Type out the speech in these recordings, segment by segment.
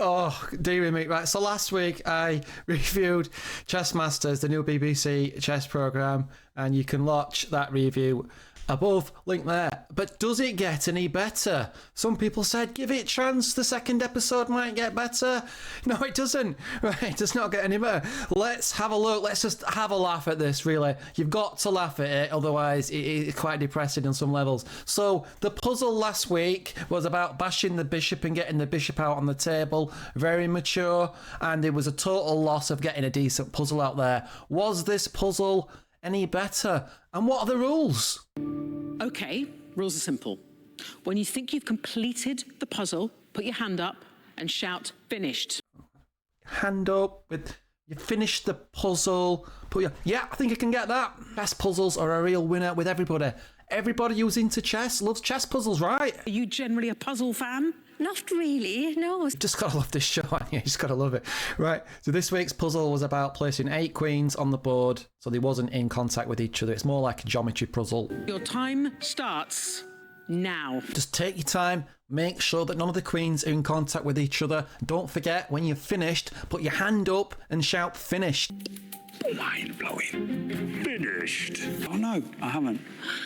Oh, dearie me. Right, so last week I reviewed Chess Masters, the new BBC chess programme, and you can watch that review above, link there. But does it get any better? Some people said, give it a chance, the second episode might get better. No, it doesn't. Right, it does not get any better. Let's have a look. Let's just have a laugh at this, really. You've got to laugh at it, otherwise it's quite depressing on some levels. So the puzzle last week was about bashing the bishop and getting the bishop out on the table. Very mature, and it was a total loss of getting a decent puzzle out there. Was this puzzle any better? And what are the rules? Okay, rules are simple. When you think you've completed the puzzle, put your hand up and shout, finished. Hand up with, you finished the puzzle. Put your, yeah, I think I can get that. Chess puzzles are a real winner with everybody. Everybody who's into chess loves chess puzzles, right? Are you generally a puzzle fan? Not really, no. Just gotta love this show, haven't you? You just gotta love it. Right, so this week's puzzle was about placing 8 queens on the board so they wasn't in contact with each other. It's more like a geometry puzzle. Your time starts now. Just take your time, make sure that none of the queens are in contact with each other. Don't forget, when you've finished, put your hand up and shout finished. Mind-blowing. Finished. Oh no, I haven't.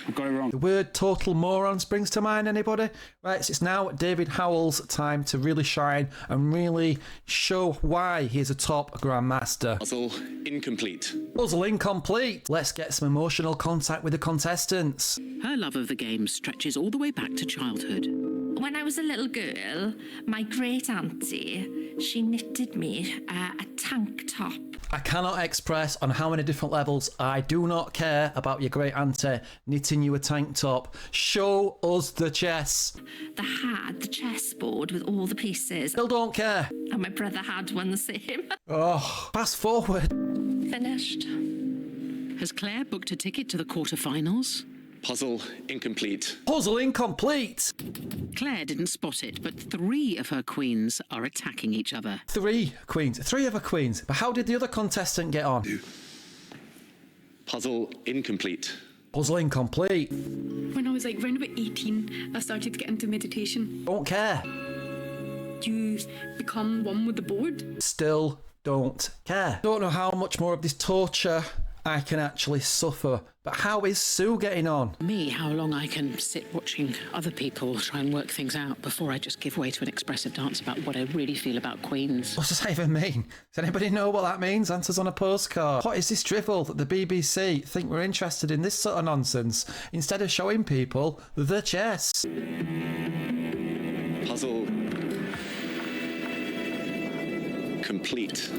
I've got it wrong. The word total moron springs to mind, anybody? Right, so it's now David Howell's time to really shine and really show why he's a top grandmaster. Puzzle incomplete. Puzzle incomplete. Let's get some emotional contact with the contestants. Her love of the game stretches all the way back to childhood. When I was a little girl, my great auntie, she knitted me a tank top. I cannot express on how many different levels I do not care about your great auntie knitting you a tank top. Show us the chess. They had the chessboard with all the pieces. Still don't care. And my brother had one the same. Oh, fast forward. Finished. Has Claire booked a ticket to the quarterfinals? Puzzle incomplete. Puzzle incomplete. Claire didn't spot it, but 3 of her queens are attacking each other. 3 queens. 3 of her queens. But how did the other contestant get on? Puzzle incomplete. Puzzle incomplete. When I was like around about 18, I started to get into meditation. Don't care. You become one with the board. Still don't care. Don't know how much more of this torture I can actually suffer. But how is Sue getting on? Me, how long I can sit watching other people try and work things out before I just give way to an expressive dance about what I really feel about queens. What does that even mean? Does anybody know what that means? Answers on a postcard. What is this drivel that the BBC think we're interested in this sort of nonsense instead of showing people the chess? Puzzle complete.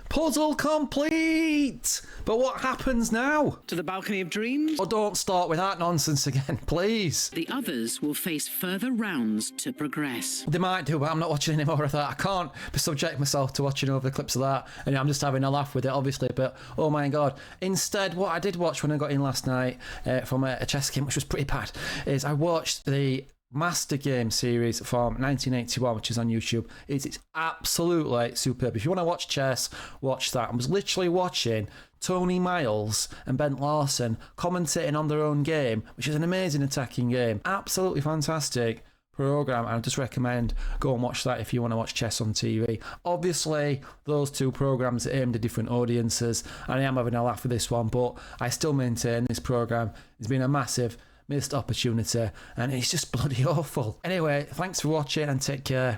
Puzzle complete! But what happens now? To the balcony of dreams? Oh, don't start with that nonsense again, please. The others will face further rounds to progress. They might do, but I'm not watching any more of that. I can't subject myself to watching over the clips of that. And I'm just having a laugh with it, obviously. But, oh my God. Instead, what I did watch when I got in last night from a chess game, which was pretty bad, is I watched the Master Game series from 1981, which is on YouTube. It's absolutely superb. If you want to watch chess, watch that. I was literally watching Tony Miles and Bent Larson commentating on their own game, which is an amazing attacking game. Absolutely fantastic program. I just recommend go and watch that if you want to watch chess on TV. Obviously, those 2 programs are aimed at different audiences, and I am having a laugh with this one, but I still maintain this program has been a massive missed opportunity, and it's just bloody awful. Anyway, thanks for watching and take care.